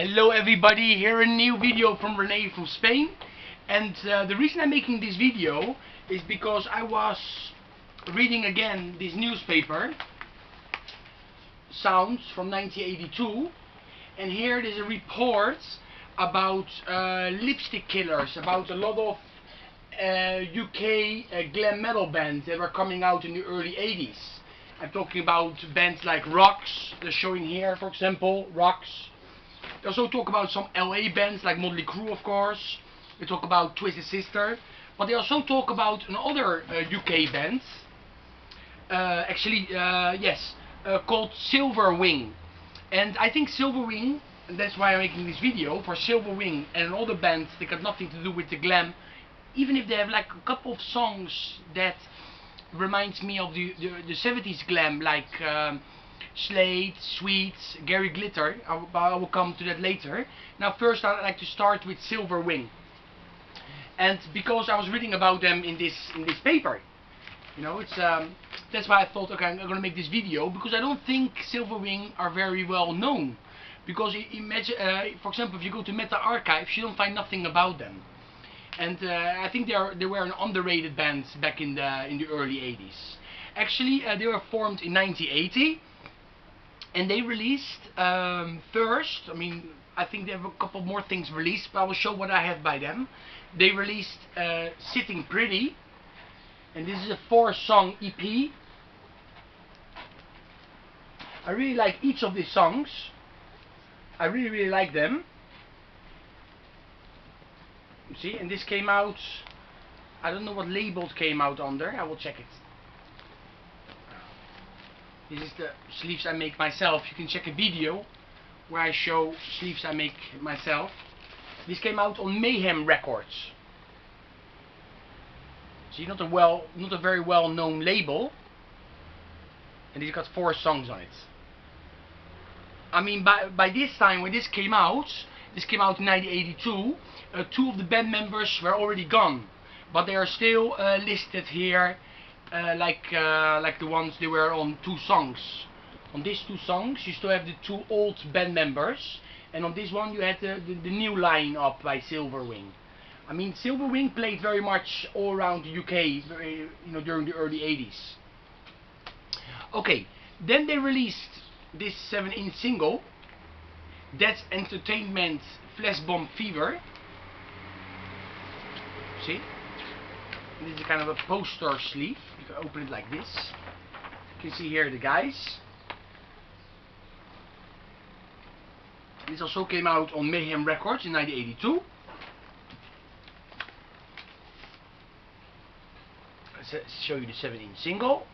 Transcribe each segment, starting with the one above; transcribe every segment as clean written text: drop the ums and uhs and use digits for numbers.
Hello everybody, here a new video from Rene from Spain. And the reason I'm making this video is because I was reading again this newspaper, Sounds from 1982, and here there's a report about lipstick killers, about a lot of UK glam metal bands that were coming out in the early 80s. I'm talking about bands like Rocks, they're showing here for example, Rocks. They also talk about some LA bands like Motley Crue, of course. They talk about Twisted Sister, but they also talk about another UK band, called Silverwing. And I think Silverwing, and that's why I'm making this video, for Silverwing and other bands that got nothing to do with the glam, even if they have like a couple of songs that reminds me of the 70s glam, like Slade, Sweet, Gary Glitter. I will come to that later. Now first I'd like to start with Silverwing. And because I was reading about them in this paper, you know, it's that's why I thought, okay, I'm gonna make this video, because I don't think Silverwing are very well known. Because imagine, for example, if you go to Meta Archives, you don't find nothing about them. And I think they were an underrated band back in the early 80s. Actually, they were formed in 1980. And they released first, I think they have a couple more things released, but I will show what I have by them. They released Sitting Pretty, and this is a 4-song EP. I really like each of these songs. I really like them. You see, and this came out, I don't know what label it came out under, I will check it. This is the sleeves I make myself. You can check a video where I show sleeves I make myself. This came out on Mayhem Records. See, not a very well known label. And it's got 4 songs on it. I mean, by this time when this came out in 1982, 2 of the band members were already gone, but they are still listed here. Like the ones they were on 2 songs. On these 2 songs you still have the 2 old band members, and on this one you had the new line up by Silverwing. I mean, Silverwing played very much all around the UK, during the early 80s. Okay, then they released this 7-inch single, That's Entertainment Flash Bomb Fever. See? This is kind of a poster sleeve. You can open it like this. You can see here the guys. This also came out on Mayhem Records in 1982. Let's show you the 7-inch single.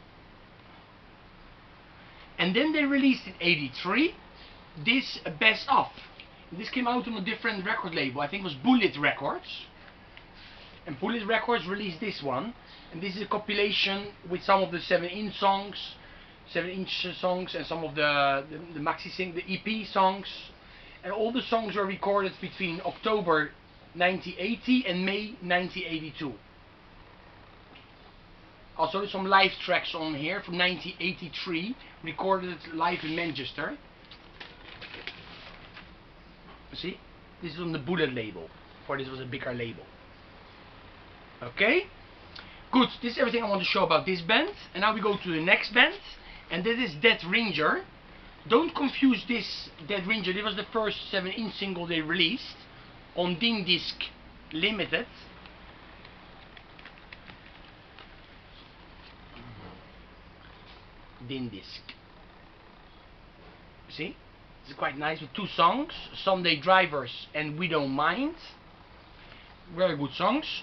And then they released in 1983 this Best Of. This came out on a different record label. I think it was Bullet Records. And Bullet Records released this one, and this is a compilation with some of the 7-inch songs, and some of the EP songs, and all the songs were recorded between October 1980 and May 1982. Also, there's some live tracks on here from 1983, recorded live in Manchester. See, this is on the Bullet label, for this was a bigger label. Okay, good. This is everything I want to show about this band. And now we go to the next band, and that is Deadringer. Don't confuse this Deadringer. This was the first 7-inch single they released on Ding Disc Limited. Ding Disc. See, it's quite nice with 2 songs, Sunday Drivers and We Don't Mind. Very good songs.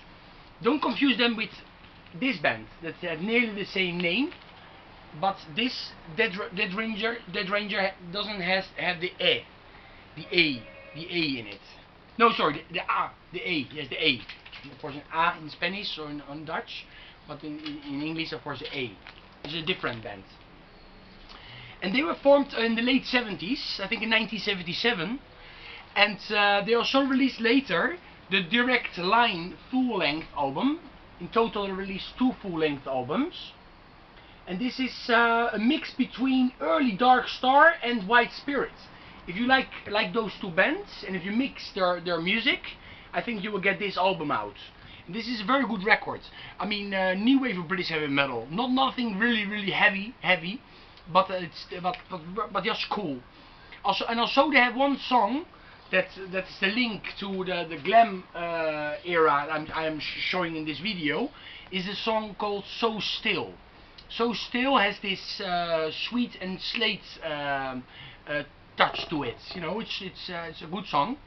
Don't confuse them with this band that had nearly the same name, but this Deadringer doesn't have the A in it. No, sorry, the A, yes, the A. Of course, an A in Spanish or in Dutch, but in English, of course, the A. It's a different band. And they were formed in the late 70s, I think in 1977, and they also released later the Direct Line full-length album. In total they released 2 full-length albums. And this is a mix between early Dark Star and White Spirit. if you like those two bands, and if you mix their music, I think you will get this album out. And this is a very good record. I mean, new wave of British heavy metal. Nothing really heavy, but but just cool. Also they have one song that's the link to the glam era I am showing in this video. Is a song called So Still. So Still has this sweet and slate touch to it. You know, it's a good song,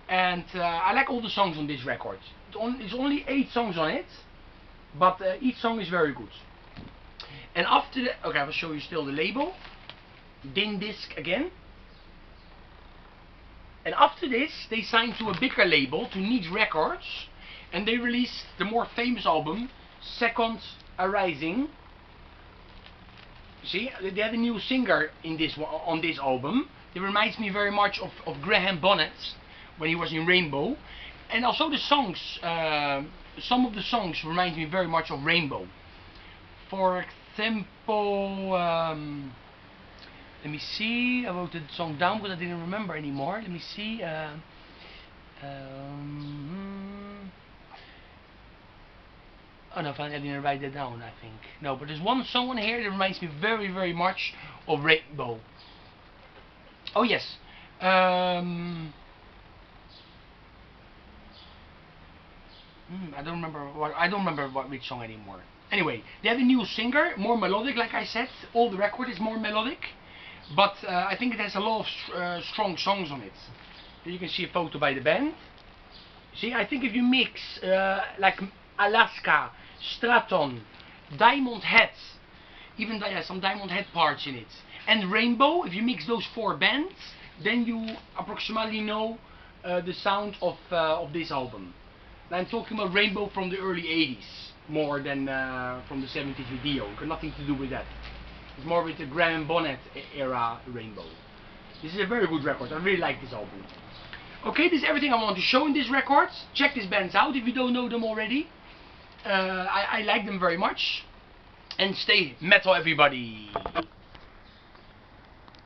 and I like all the songs on this record. It's only 8 songs on it, but each song is very good. And after the, okay, I will show you still the label. DIN disc again. And after this, they signed to a bigger label, to Needs Records, and they released the more famous album, Second Arising. See, they had a new singer in this on this album. It reminds me very much of Graham Bonnet when he was in Rainbow, and also the songs. Some of the songs remind me very much of Rainbow. For example, let me see. I wrote the song down because I didn't remember anymore. Let me see. Oh no, I didn't write that down, I think. No, but there's one song on here that reminds me very much of Rainbow. Oh yes. I don't remember which song anymore. Anyway, they have a new singer, more melodic, like I said. All the record is more melodic, but I think it has a lot of strong songs on it. Here you can see a photo by the band. See, I think if you mix like Alaska, Straton, Diamond Head, even some Diamond Head parts in it, and Rainbow, if you mix those 4 bands, then you approximately know the sound of this album. And I'm talking about Rainbow from the early 80s, more than from the 70s with Dio. Got nothing to do with that. It's more with the Graham Bonnet era Rainbow. This is a very good record. I really like this album. Okay, this is everything I want to show in this record. Check these bands out if you don't know them already. I like them very much. And stay metal, everybody.